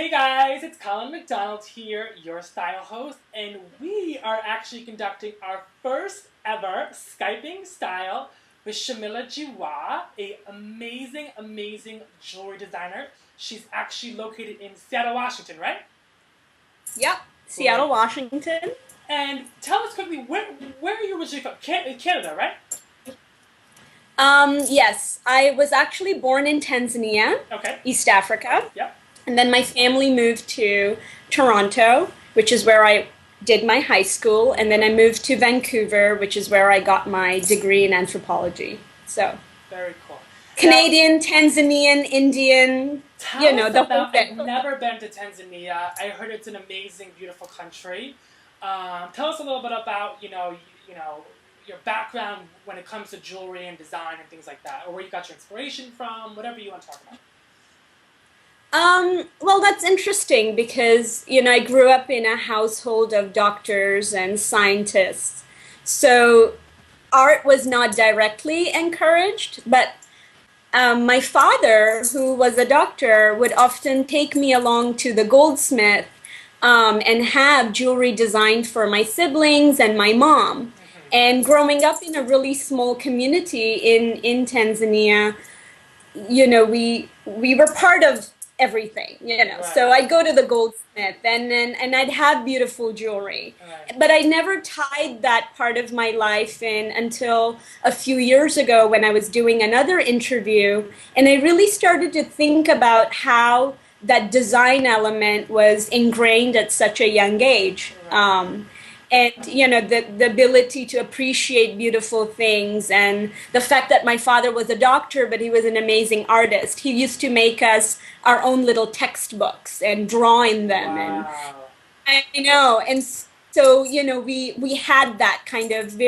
Hey guys, it's Colin McDonald here, your style host, and we are actually conducting our first ever Skyping Style with Shamila Jiwa, a amazing jewelry designer. She's actually located in Seattle, Washington, right? Yep, Seattle, Washington. And tell us quickly, where are you originally from? Canada, right? Yes, I was actually born in Tanzania, Okay. East Africa. Yep. And then my family moved to Toronto, which is where I did my high school. And then I moved to Vancouver, which is where I got my degree in anthropology. So Very cool. Canadian, Tanzanian, Indian, the whole thing. I've never been to Tanzania. I heard it's an amazing, beautiful country. Tell us a little bit about, your background when it comes to jewelry and design and things like that, or where you got your inspiration from, whatever you want to talk about. Well, that's interesting because, I grew up in a household of doctors and scientists. So art was not directly encouraged, but my father, who was a doctor, would often take me along to the goldsmith and have jewelry designed for my siblings and my mom. And growing up in a really small community in Tanzania, we were part of everything, Right. So I'd go to the goldsmith and I'd have beautiful jewelry. Right. But I never tied that part of my life in until a few years ago when I was doing another interview. And I really started to think about how that design element was ingrained at such a young age. Right. And the ability to appreciate beautiful things, and the fact that my father was a doctor but he was an amazing artist. He used to make us our own little textbooks and draw in them. Wow. And I know, and so we had that kind of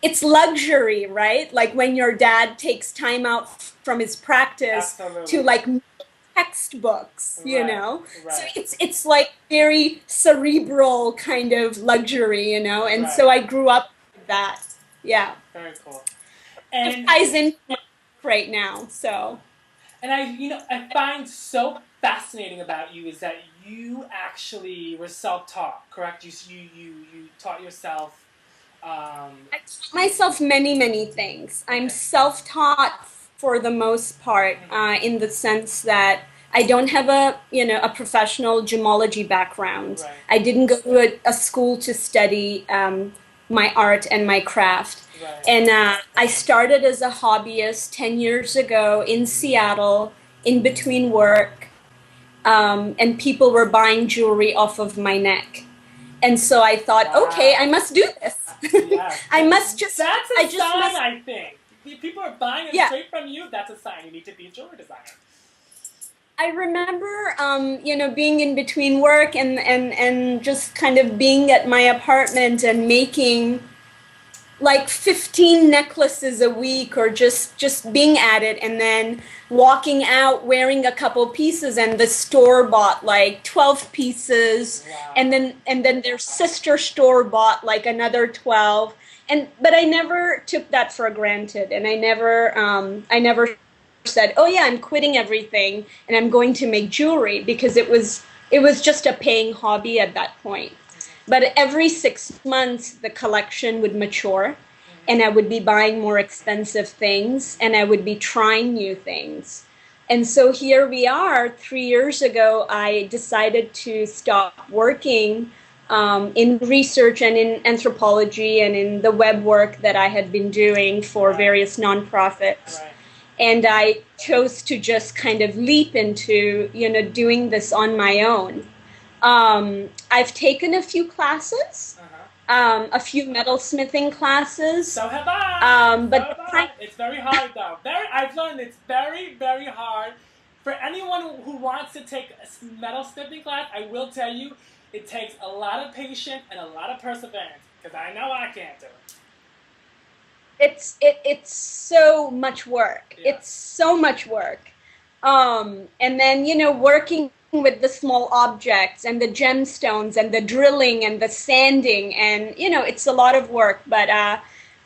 it's luxury, right? Like when your dad takes time out from his practice Absolutely. to like textbooks, Right. So it's like very cerebral kind of luxury, and Right. so I grew up with that. Yeah. Very cool. It And ties in right now. So I find so fascinating about you is that you actually were self-taught, correct? You taught yourself. I taught myself many things. I'm self-taught for the most part, in the sense that I don't have a professional gemology background. Right. I didn't go to a school to study my art and my craft. Right. And I started as a hobbyist 10 years ago in Seattle, in between work, and people were buying jewelry off of my neck. And so I thought, Wow. okay, I must do this. Yeah. I must just. That's a I just sign, must. I think. If people are buying it Yeah. straight from you, that's a sign you need to be a jewelry designer. I remember, being in between work and just kind of being at my apartment and making like 15 necklaces a week, or just being at it, and then walking out wearing a couple pieces, and the store bought like 12 pieces. Wow. And then their sister store bought like another 12. But I never took that for granted, and I never said, oh yeah, I'm quitting everything and I'm going to make jewelry, because it was just a paying hobby at that point. But every 6 months, the collection would mature, and I would be buying more expensive things, and I would be trying new things. And so here we are. 3 years ago, I decided to stop working in research and in anthropology and in the web work that I had been doing for various nonprofits. Right. And I chose to just kind of leap into, doing this on my own. I've taken a few classes, a few metalsmithing classes. So have I. But It's very hard though. I've learned it's very hard. For anyone who wants to take a metalsmithing class, I will tell you, it takes a lot of patience and a lot of perseverance, because I know I can't do it. It's so much work. Yeah. It's so much work. And then, working with the small objects and the gemstones and the drilling and the sanding, and, it's a lot of work. But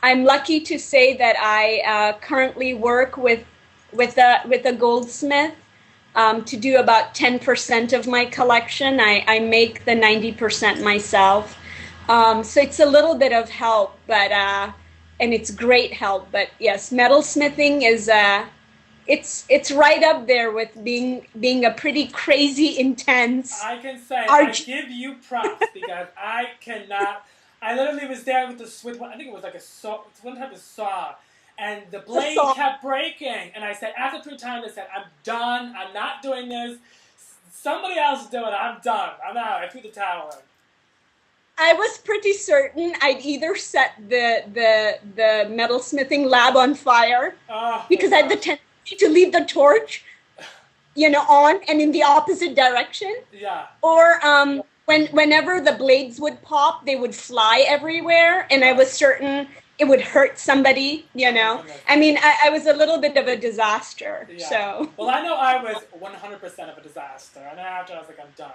I'm lucky to say that I currently work with a goldsmith to do about 10% of my collection. I make the 90% myself. So it's a little bit of help, but and it's great help. But yes, metalsmithing is it's right up there with being a pretty crazy, intense. I can say I give you props because I cannot. I literally was there with I think it was like a saw, one type of saw, and the blade kept breaking. And I said, after 3 times, I said, I'm done. I'm not doing this. Somebody else do it. I'm done. I'm out. I threw the towel in. I was pretty certain I'd either set the metalsmithing lab on fire because I had the tendency to leave the torch, on and in the opposite direction. Yeah. Or whenever the blades would pop, they would fly everywhere, and I was certain it would hurt somebody. I mean, I was a little bit of a disaster. Yeah. So. Well, I know I was 100% of a disaster, and then after I was like, I'm done.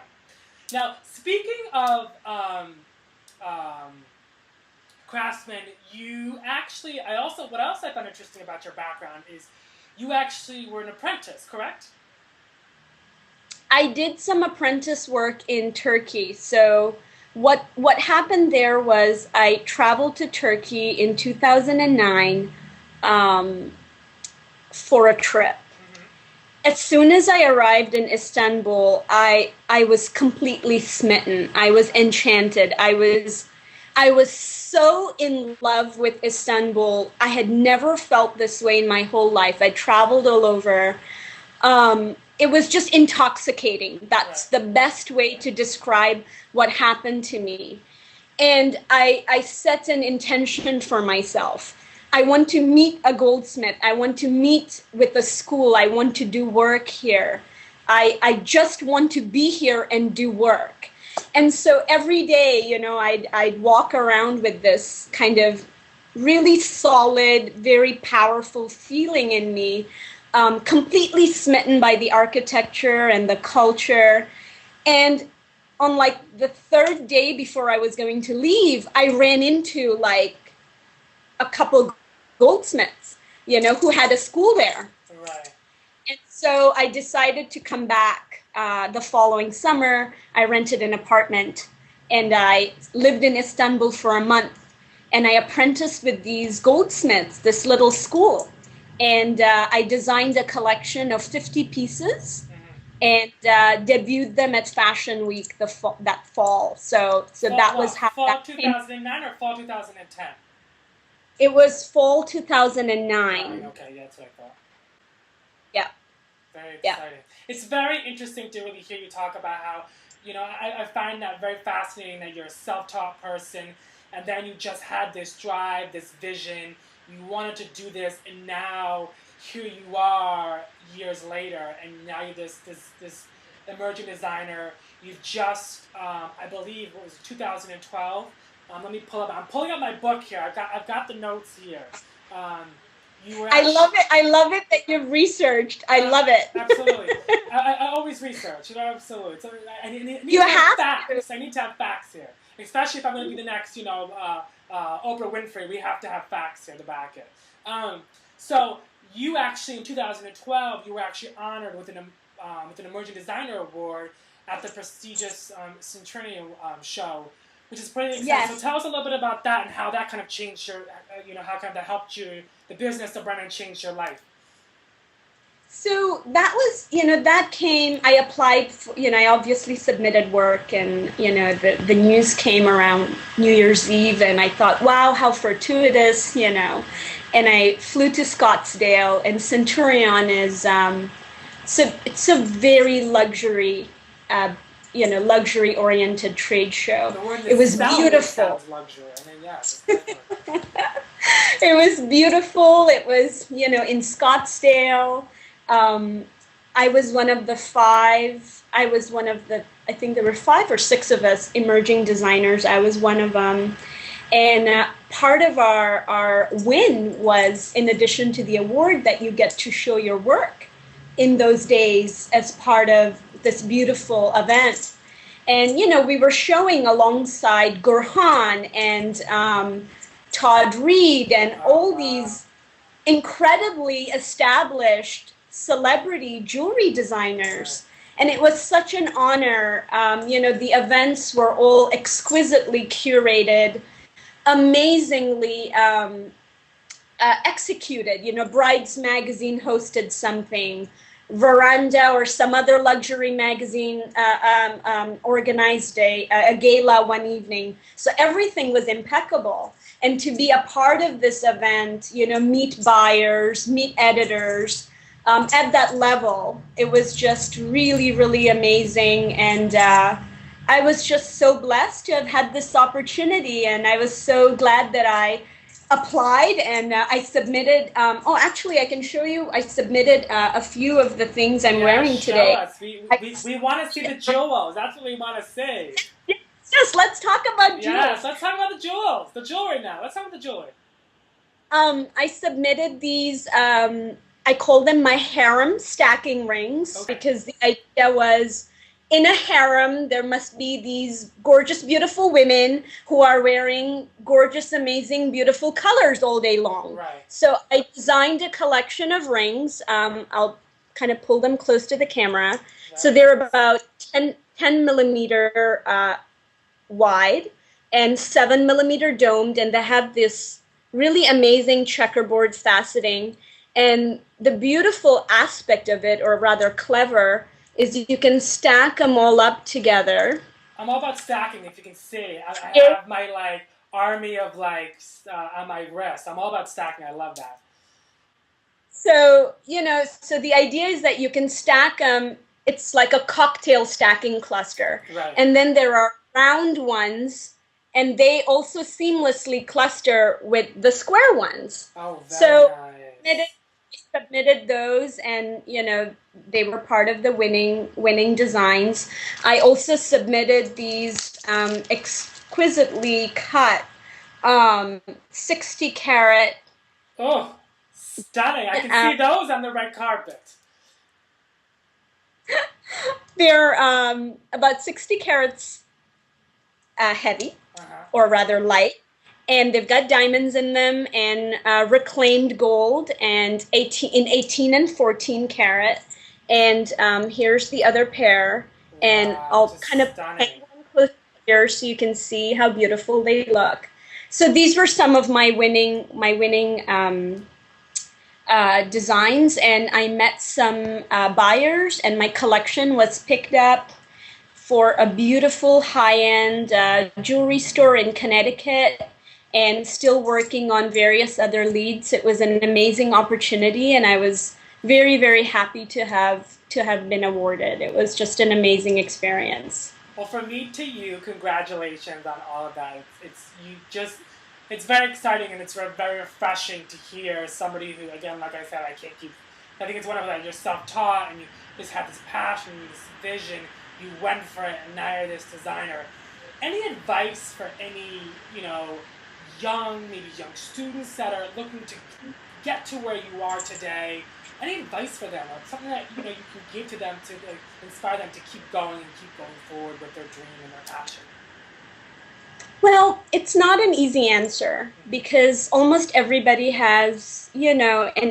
Now, speaking of craftsmen, you actually, what else I found interesting about your background is you actually were an apprentice, correct? I did some apprentice work in Turkey. So what happened there was I traveled to Turkey in 2009 for a trip. As soon as I arrived in Istanbul, I was completely smitten. I was enchanted. I was so in love with Istanbul. I had never felt this way in my whole life. I traveled all over. It was just intoxicating. That's the best way to describe what happened to me. And I set an intention for myself. I want to meet a goldsmith. I want to meet with a school. I want to do work here. I just want to be here and do work. And so every day, I'd walk around with this kind of really solid, very powerful feeling in me, completely smitten by the architecture and the culture. And on like the 3rd day before I was going to leave, I ran into like a couple goldsmiths, who had a school there. Right. And so I decided to come back the following summer. I rented an apartment and I lived in Istanbul for a month. And I apprenticed with these goldsmiths, this little school. And I designed a collection of 50 pieces and debuted them at Fashion Week that fall. So that was how fall 2009 or fall 2010? It was fall 2009. Okay, yeah, that's what I thought. Yeah. Very exciting. It's very interesting to really hear you talk about how, I find that very fascinating that you're a self-taught person and then you just had this drive, this vision, you wanted to do this, and now here you are years later, and now you're this emerging designer. You've just, I believe, what was it, 2012? Let me pull up. I'm pulling up my book here. I've got the notes here. I love it that you've researched. I love it. Absolutely. I always research. Absolutely. So I need you to have facts. I need to have facts here, especially if I'm going to be the next, Oprah Winfrey. We have to have facts here to back it. So you actually in 2012 you were actually honored with an Emerging Designer Award at the prestigious Centennial show, which is pretty exciting. Yes. So tell us a little bit about that and how that kind of changed your, how kind of that helped you, the business of Brennan changed your life. So that was, that came, I applied, I obviously submitted work and, the news came around New Year's Eve and I thought, wow, how fortuitous, and I flew to Scottsdale, and Centurion is, it's a very luxury, luxury-oriented trade show. It was beautiful. Luxury. I mean, yes. It was beautiful. It was, in Scottsdale. I was one of the 5. I think there were 5 or 6 of us emerging designers. I was one of them. And part of our win was, in addition to the award, that you get to show your work in those days as part of this beautiful event. And, we were showing alongside Gurhan and Todd Reed and all these incredibly established celebrity jewelry designers. And it was such an honor. You know, the events were all exquisitely curated, amazingly executed. You know, Brides Magazine hosted something, Veranda or some other luxury magazine organized a gala one evening. So everything was impeccable. And to be a part of this event, you know, meet buyers, meet editors, at that level, it was just really, really amazing. And I was just so blessed to have had this opportunity. And I was so glad that I applied and I submitted. Oh, actually, I can show you. I submitted a few of the things I'm wearing today. Us. We want to see the jewels. That's what we want to say. Yes, let's talk about jewels. Yes, let's talk about the jewels. The jewelry now. Let's talk about the jewelry. I submitted these. I call them my harem stacking rings, because the idea was, in a harem, there must be these gorgeous, beautiful women who are wearing gorgeous, amazing, beautiful colors all day long. Right. So I designed a collection of rings. I'll kind of pull them close to the camera. Right. So they're about 10 millimeter wide and 7 millimeter domed, and they have this really amazing checkerboard faceting. And the beautiful aspect of it, or rather clever, is you can stack them all up together. I'm all about stacking, if you can see. I have my, like, army of, like, on my wrist. I'm all about stacking. I love that. So, you know, so the idea is that you can stack them. It's like a cocktail stacking cluster. Right. And then there are round ones, and they also seamlessly cluster with the square ones. Oh, very nice. Submitted those, and you know, they were part of the winning designs. I also submitted these exquisitely cut 60 carat. Oh, stunning. I can see those on the red carpet. They're about 60 carats heavy, or rather light. And they've got diamonds in them, and reclaimed gold, and 18 and 14 karat. And here's the other pair. And wow, I'll kind of paint them close here so you can see how beautiful they look. So these were some of my winning designs, and I met some buyers, and my collection was picked up for a beautiful high-end jewelry store in Connecticut, and still working on various other leads. It was an amazing opportunity, and I was very, very happy to have been awarded. It was just an amazing experience. Well, from me to you, congratulations on all of that. It's very exciting, and it's very refreshing to hear somebody who, again, like I said, I think it's wonderful that you're self-taught and you just have this passion, this vision. You went for it, and now you're this designer. Any advice for any, you know, maybe young students that are looking to get to where you are today? Any advice for them, or something that you can give to them to inspire them to keep going and keep going forward with their dream and their passion? Well, it's not an easy answer, because almost everybody has, an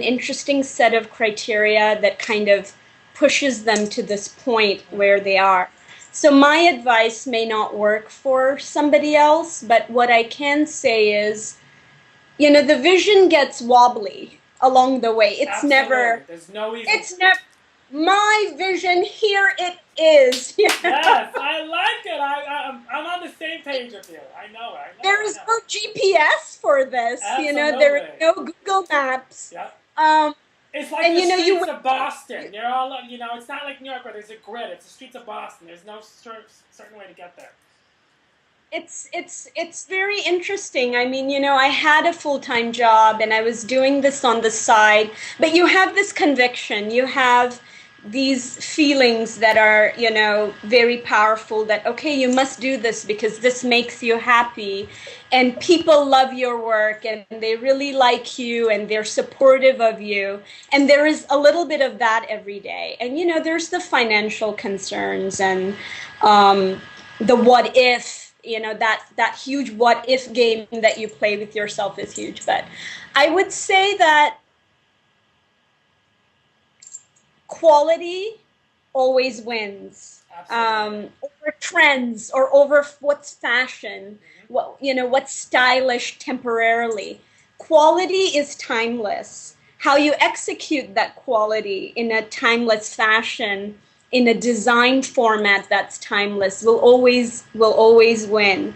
interesting set of criteria that kind of pushes them to this point where they are. So my advice may not work for somebody else, but what I can say is, the vision gets wobbly along the way. It's Absolutely. There's no easy. It's never my vision. Here it is. Yes, I like it. I'm on the same page with you. I know it. There is no GPS for this. Absolutely. There is no Google Maps. Yep. It's like the streets of Boston. They're all, it's not like New York where there's a grid. It's the streets of Boston. There's no certain way to get there. It's very interesting. I mean, I had a full-time job and I was doing this on the side, but you have this conviction. You have these feelings that are, very powerful, that, okay, you must do this because this makes you happy, and people love your work and they really like you and they're supportive of you. And there is a little bit of that every day. And, there's the financial concerns and the what if, that huge what if game that you play with yourself is huge. But I would say that quality always wins. Over trends or over what's fashion, what's stylish temporarily. Quality is timeless. How you execute that quality in a timeless fashion, in a design format that's timeless, will always win.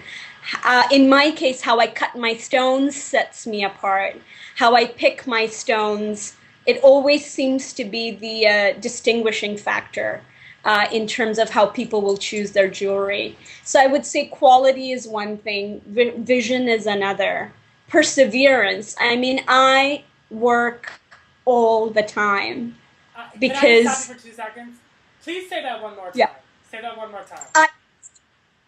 In my case, how I cut my stones sets me apart. How I pick my stones, it always seems to be the distinguishing factor in terms of how people will choose their jewelry. So I would say quality is one thing, vision is another. Perseverance. I mean, I work all the time because. Can I stop you for 2 seconds? Please say that one more time. Yeah. Say that one more time.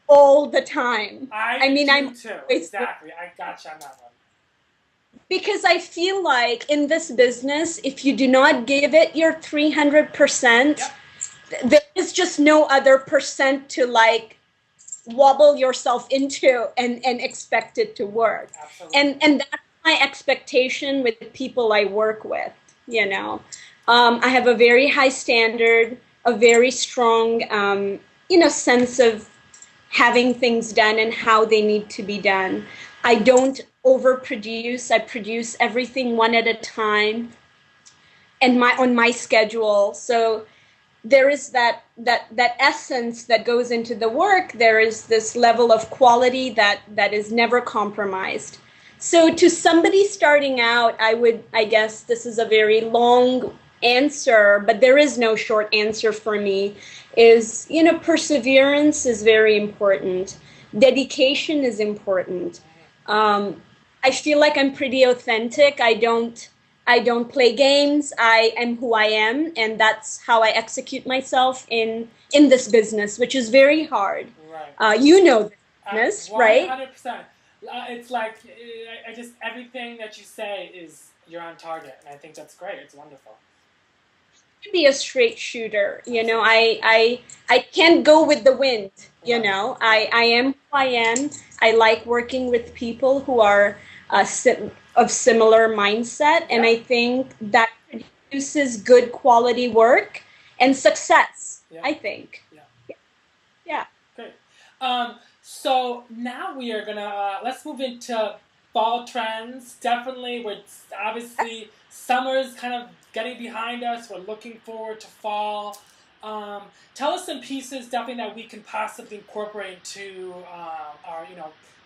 All the time. I'm too. Exactly. I gotcha on that one. Because I feel like in this business, if you do not give it your 300%, there is just no other percent to like wobble yourself into and expect it to work. Absolutely. And that's my expectation with the people I work with, I have a very high standard, a very strong, sense of having things done and how they need to be done. I don't overproduce. I produce everything one at a time and on my schedule. So there is that essence that goes into the work. There is this level of quality that is never compromised. So to somebody starting out, I guess this is a very long answer, but there is no short answer for me, is, perseverance is very important. Dedication is important. I feel like I'm pretty authentic. I don't play games. I am who I am, and that's how I execute myself in this business, which is very hard. Right. This business, 100%. Right? 100%. It's like everything that you say you're on target, and I think that's great. It's wonderful. To be a straight shooter, I can't go with the wind. I am who I am. I like working with people who are of similar mindset, and I think that produces good quality work and success. I think. Yeah. Great. So now we are gonna let's move into fall trends. Definitely, obviously summer's kind of getting behind us. We're looking forward to fall. Tell us some pieces definitely that we can possibly incorporate into our,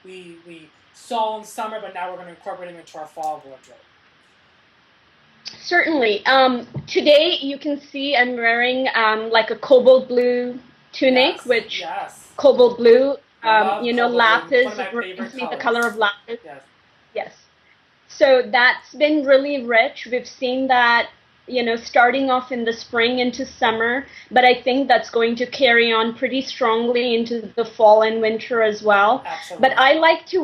we saw in summer, but now we're going to incorporate them into our fall wardrobe. Certainly. Today you can see I'm wearing like a cobalt blue tunic, which cobalt blue, lapis, the color of lapis. Yes. So that's been really rich. We've seen that, starting off in the spring into summer, but I think that's going to carry on pretty strongly into the fall and winter as well. Absolutely. But I like to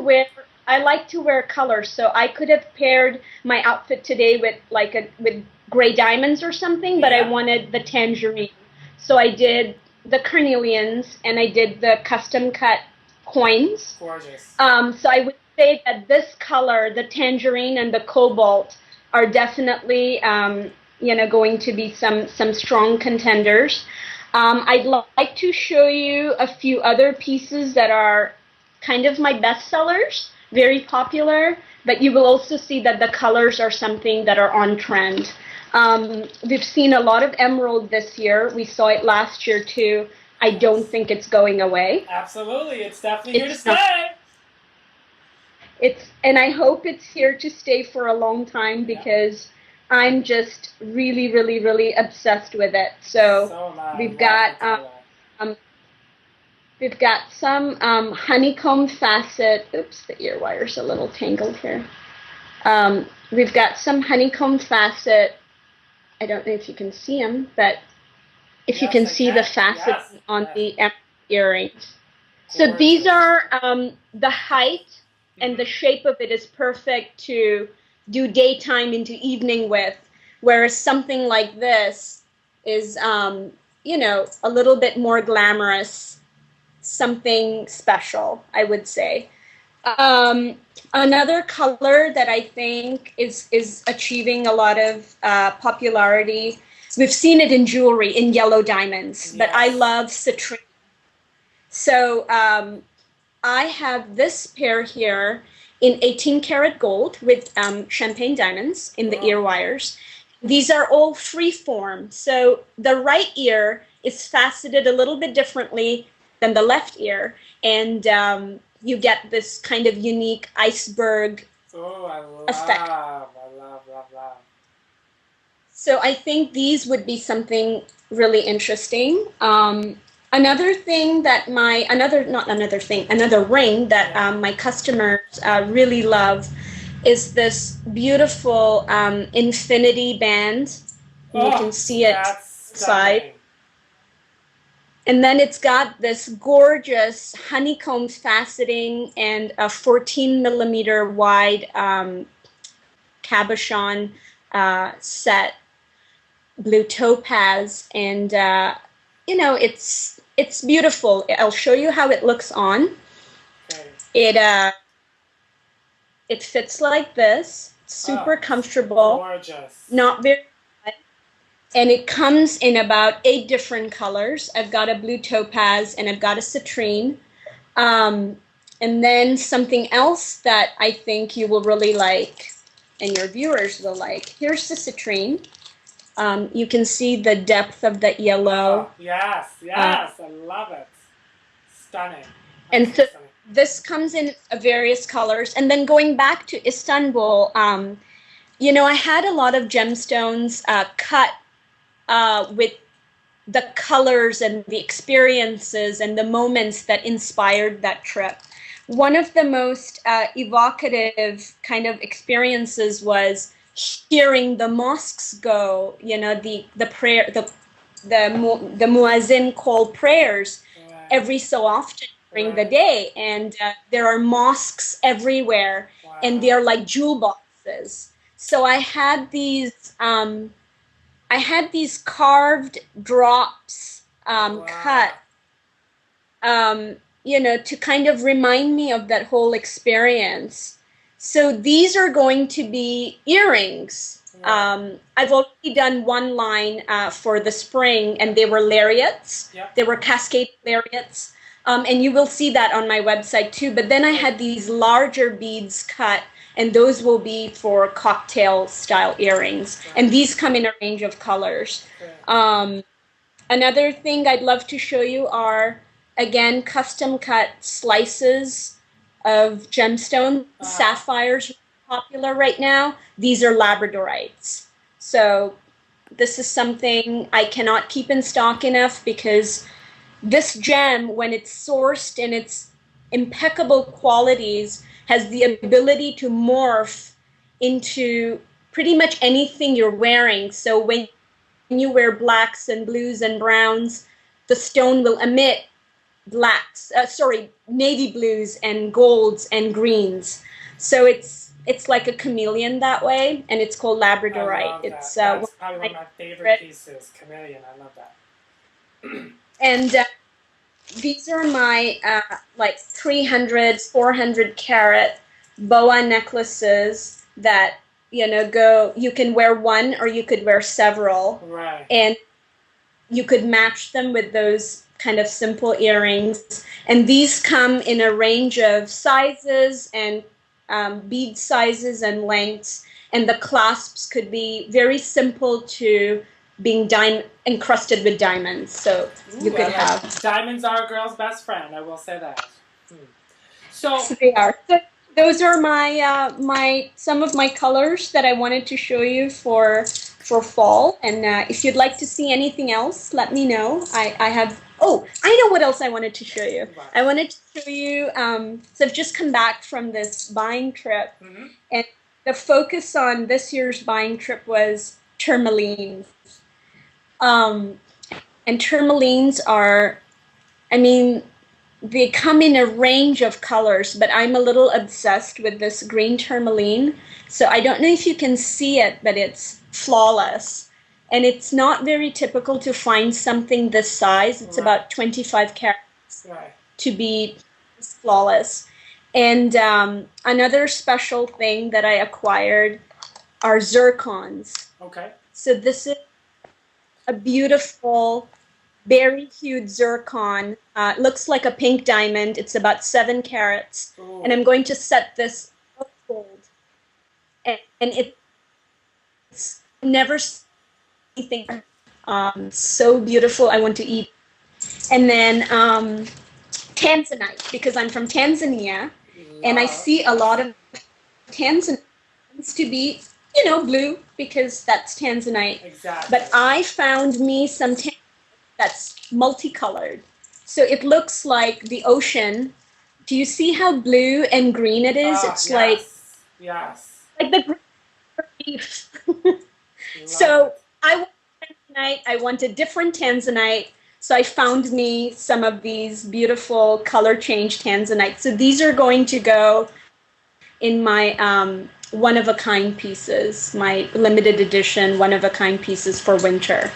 wear colors, so I could have paired my outfit today with gray diamonds or something, but I wanted the tangerine. So I did the carnelians and I did the custom cut coins. Gorgeous. So I would say that this color, the tangerine and the cobalt, are definitely going to be some strong contenders. I'd like to show you a few other pieces that are kind of my best sellers, very popular, but you will also see that the colors are something that are on trend. We've seen a lot of emerald this year. We saw it last year too. I don't think it's going away. Absolutely, it's definitely here to stay. And I hope it's here to stay for a long time because I'm just really, really, really obsessed with it. So we've got some honeycomb facet. Oops, the ear wire's a little tangled here. We've got some honeycomb facet. I don't know if you can see them, but if you can see the facet on the earrings. So these are the height and the shape of it is perfect to do daytime into evening with, whereas something like this is, a little bit more glamorous, something special, I would say. Another color that I think is achieving a lot of popularity, We've seen it in jewelry, in yellow diamonds, but I Yes. love citrine. So I have this pair here in 18 karat gold with champagne diamonds in the Oh. ear wires. These are all free form. So the right ear is faceted a little bit differently than the left ear. And you get this kind of unique iceberg Oh, effect. I love. So I think these would be something really interesting. Another thing that another ring that my customers really love is this beautiful infinity band. You Oh, can see it that's outside. stunning. And then it's got this gorgeous honeycomb faceting and a 14 millimeter wide cabochon set, blue topaz, and it's beautiful. I'll show you how it looks on. Okay. It fits like this, super comfortable, Gorgeous. not very high, and it comes in about 8 different colors. I've got a blue topaz and I've got a citrine. And then something else that I think you will really like and your viewers will like. Here's the citrine. You can see the depth of that yellow. Oh, yes, I love it. Stunning. And so this comes in various colors. And then going back to Istanbul, I had a lot of gemstones cut with the colors and the experiences and the moments that inspired that trip. One of the most evocative kind of experiences was hearing the mosques go, the prayer, the muezzin call prayers every so often during the day, and there are mosques everywhere, and they are like jewel boxes. So I had these carved drops cut, to kind of remind me of that whole experience. So these are going to be earrings. I've already done one line for the spring, and they were lariats. Yep. They were cascade lariats. And you will see that on my website too. But then I had these larger beads cut, and those will be for cocktail style earrings. And these come in a range of colors. Another thing I'd love to show you are, again, custom cut slices of gemstone. Sapphires are popular right now. These are labradorites. So this is something I cannot keep in stock enough, because this gem, when it's sourced in its impeccable qualities, has the ability to morph into pretty much anything you're wearing. So when you wear blacks and blues and browns, the stone will emit navy blues and golds and greens. So it's like a chameleon that way, and it's called labradorite. I love that. That's probably one of my favorite pieces, chameleon. I love that. And these are my 300, 400 carat boa necklaces that you can wear one or you could wear several. Right. And you could match them with those kind of simple earrings. And these come in a range of sizes and bead sizes and lengths. And the clasps could be very simple to being encrusted with diamonds. So you could have... Diamonds are a girl's best friend, I will say that. So they are. So those are my some of my colors that I wanted to show you for fall. And if you'd like to see anything else, let me know. I have... Oh, I know what else I wanted to show you. Wow. I wanted to show you... so I've just come back from this buying trip. And the focus on this year's buying trip was tourmalines. And tourmalines are... they come in a range of colors, but I'm a little obsessed with this green tourmaline. So I don't know if you can see it, but it's flawless. And it's not very typical to find something this size. It's about 25 carats to be flawless. And another special thing that I acquired are zircons. Okay. So this is a beautiful berry hued zircon. Looks like a pink diamond. It's about 7 carats. Ooh. And I'm going to set this gold. And it's never seen anything so beautiful. I want to eat. And then Tanzanite, because I'm from Tanzania, and I see a lot of Tanzanite to be, blue because that's Tanzanite. Exactly. But I found me some Tanzanite that's multicolored. So it looks like the ocean. Do you see how blue and green it is? It's yes. like the green reef. So I wanted different Tanzanite. So I found me some of these beautiful color change Tanzanite. So these are going to go in my one-of-a-kind pieces, my limited edition one-of-a-kind pieces for winter.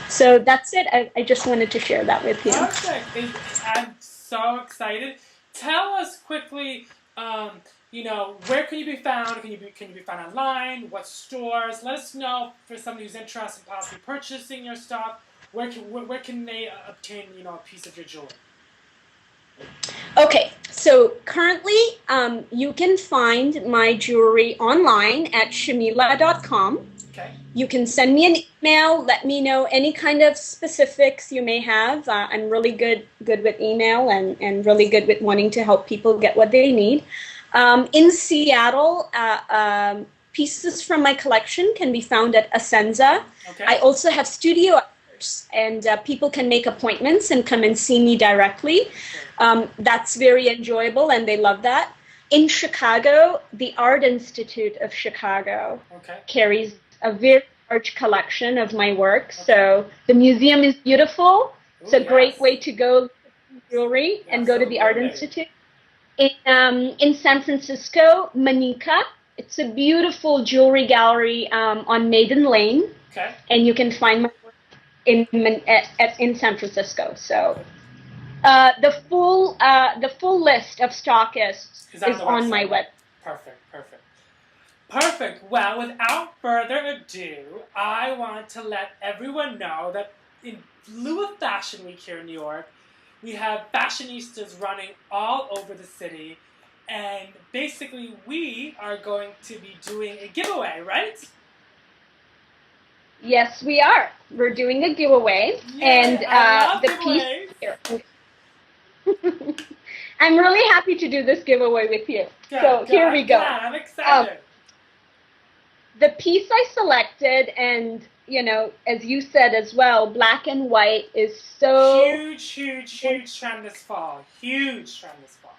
So that's it. I just wanted to share that with you. Perfect. I'm so excited. Tell us quickly, where can you be found? Can you be found online? What stores? Let us know for somebody who's interested in possibly purchasing your stuff. Where can they obtain a piece of your jewelry? Okay, so currently you can find my jewelry online at shamila.com. Okay. You can send me an email, let me know any kind of specifics you may have. I'm really good with email and really good with wanting to help people get what they need. In Seattle, pieces from my collection can be found at Ascenza. Okay. I also have studio hours, and people can make appointments and come and see me directly. That's very enjoyable, and they love that. In Chicago, the Art Institute of Chicago carries a very large collection of my work. So the museum is beautiful. It's a great way to go jewelry and go to the Art Institute. In San Francisco, Manica. It's a beautiful jewelry gallery on Maiden Lane. Okay. And you can find my work in San Francisco. So the full list of stockists is on my website. Perfect. Well, without further ado, I want to let everyone know that in lieu of Fashion Week here in New York, we have fashionistas running all over the city, and basically we are going to be doing a giveaway, right? Yes, we are. We're doing a giveaway, and the piece. I'm really happy to do this giveaway with you. Here we go. I'm excited. The piece I selected, and as you said as well, black and white is so huge trend this fall. Huge trend this fall.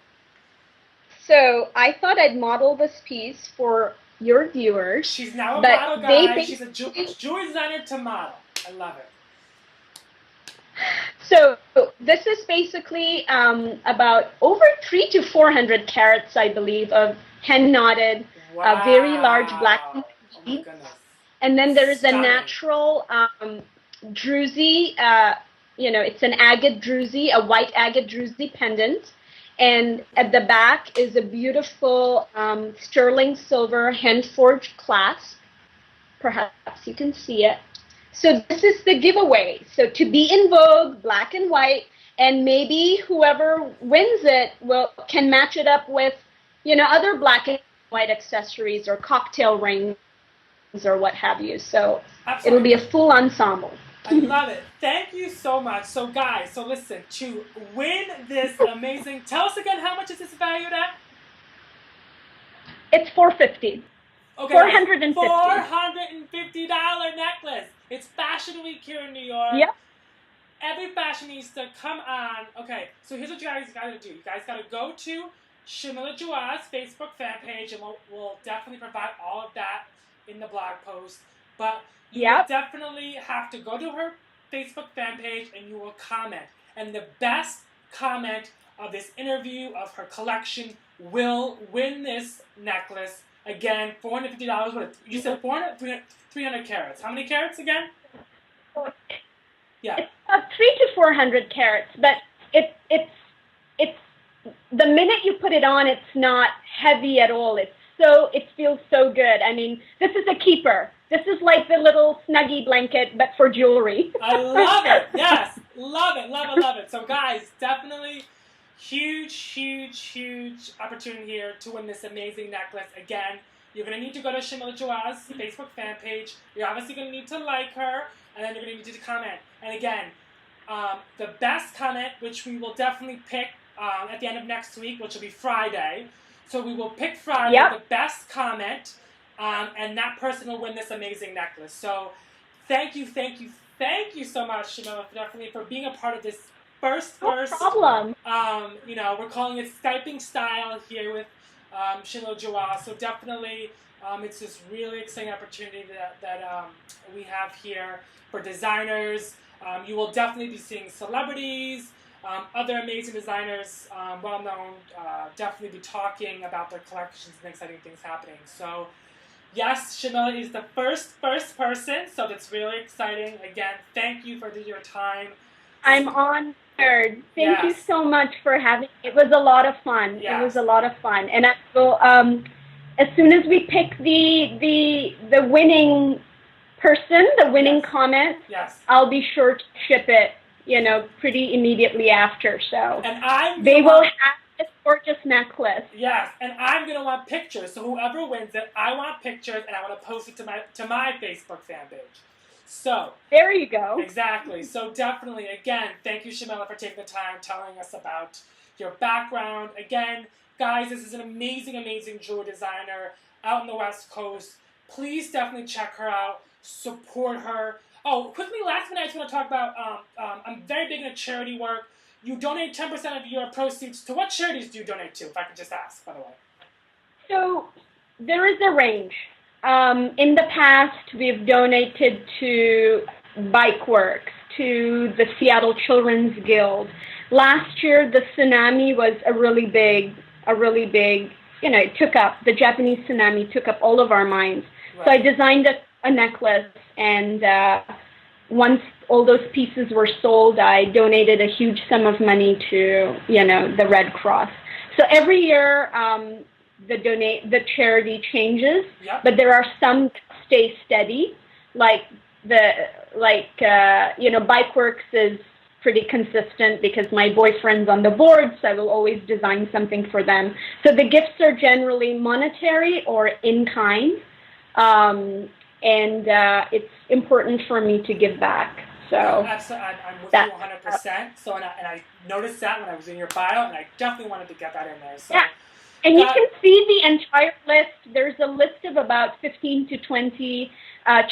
So I thought I'd model this piece for your viewers. She's now a model guy. She's a jewelry designer to model. I love it. So this is basically about over 300 to 400 carats, I believe, of hand knotted, very large black beads. And then there is a natural druzy, it's an agate druzy, a white agate druzy pendant. And at the back is a beautiful sterling silver hand-forged clasp. Perhaps you can see it. So this is the giveaway. So to be in vogue, black and white, and maybe whoever wins it can match it up with, other black and white accessories or cocktail rings or what have you. So It'll be a full ensemble. I love it. Thank you so much. So guys, listen, to win this amazing, tell us again, how much is this valued at? It's $450. Okay, $450. $450 necklace. It's Fashion Week here in New York. Yep. Every fashionista, come on. Okay, so here's what you guys gotta do. You guys gotta go to Shamila Jiwa's Facebook fan page, and we'll definitely provide all of that in the blog post. But you will definitely have to go to her Facebook fan page and you will comment. And the best comment of this interview of her collection will win this necklace. Again, $450. What you said? 300 carats. How many carats again? Yeah. It's about 300 to 400 carats, but it's the minute you put it on, it's not heavy at all. it feels so good. I mean, this is a keeper. This is like the little Snuggie blanket, but for jewelry. I love it. Yes. Love it. Love it. Love it. So guys, definitely huge opportunity here to win this amazing necklace. Again, you're going to need to go to Shamila Jiwa's Facebook fan page. You're obviously going to need to like her, and then you're going to need to comment. And again, the best comment, which we will definitely pick at the end of next week, which will be Friday. So we will pick Friday, the best comment, and that person will win this amazing necklace. So thank you so much, Shamila, definitely for being a part of this first. No problem. You know, we're calling it Skyping Style here with Shamila Jiwa. So definitely, it's this really exciting opportunity that we have here for designers. You will definitely be seeing celebrities, other amazing designers, well-known, definitely be talking about their collections and exciting things happening. So, yes, Shamila is the first person, so that's really exciting. Again, thank you for your time. I'm honored. Thank you so much for having me. It was a lot of fun. Yes. It was a lot of fun. And I will, as soon as we pick the winning person, the winning comment, I'll be sure to ship it, you know, pretty immediately after. So and they will have this gorgeous necklace. Yes, and I'm going to want pictures. So whoever wins it, I want pictures, and I want to post it to my Facebook fan page. So there you go. Exactly. So definitely, again, thank you, Shamila, for taking the time telling us about your background. Again, guys, this is an amazing jewelry designer out on the West Coast. Please definitely check her out. Support her. Oh, quickly, last thing I just want to talk about, I'm very big into charity work. You donate 10% of your proceeds to what charities do you donate to, if I could just ask, by the way? So there is a range. In the past, we've donated to Bike Works, to the Seattle Children's Guild. Last year, the tsunami was a really big, you know, the Japanese tsunami took up all of our minds. Right. So I designed a necklace, and once all those pieces were sold, I donated a huge sum of money to, you know, the Red Cross. So every year, the charity changes, but there are some that stay steady, like you know, Bikeworks is pretty consistent because my boyfriend's on the board, so I will always design something for them. So the gifts are generally monetary or in kind, and it's important for me to give back. So absolutely, I'm with you 100%. So and I noticed that when I was in your bio, and I definitely wanted to get that in there. So. Yeah. And you can see the entire list. There's a list of about 15 to 20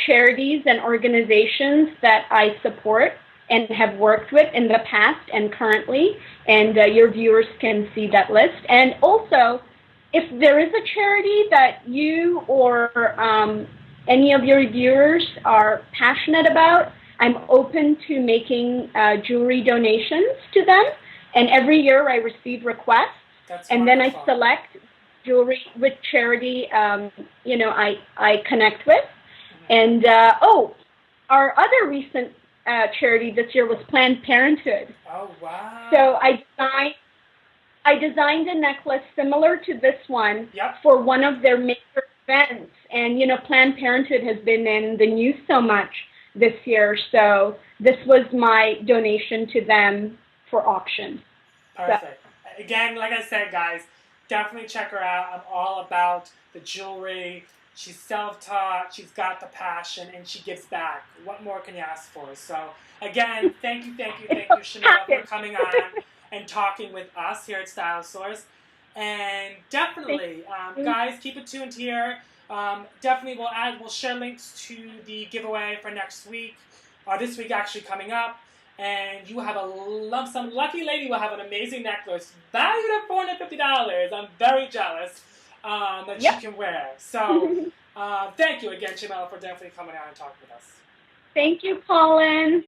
charities and organizations that I support and have worked with in the past and currently, and your viewers can see that list. And also, if there is a charity that you or any of your viewers are passionate about, I'm open to making jewelry donations to them. And every year I receive requests. And then I select jewelry with charity, you know, I connect with. And, our other recent charity this year was Planned Parenthood. Oh, wow. So I designed a necklace similar to this one for one of their major events. And, you know, Planned Parenthood has been in the news so much this year. So this was my donation to them for auction. Perfect. So, again, like I said, guys, definitely check her out. I'm all about the jewelry. She's self-taught, she's got the passion, and she gives back. What more can you ask for? So, again, thank you, Shamila, for coming on and talking with us here at Style Source. And definitely, guys, keep it tuned here. Definitely, we'll share links to the giveaway for next week, or this week actually coming up. And you have some lucky lady will have an amazing necklace valued at $450. I'm very jealous that she can wear. So thank you again, Shamila, for definitely coming out and talking with us. Thank you, Colin.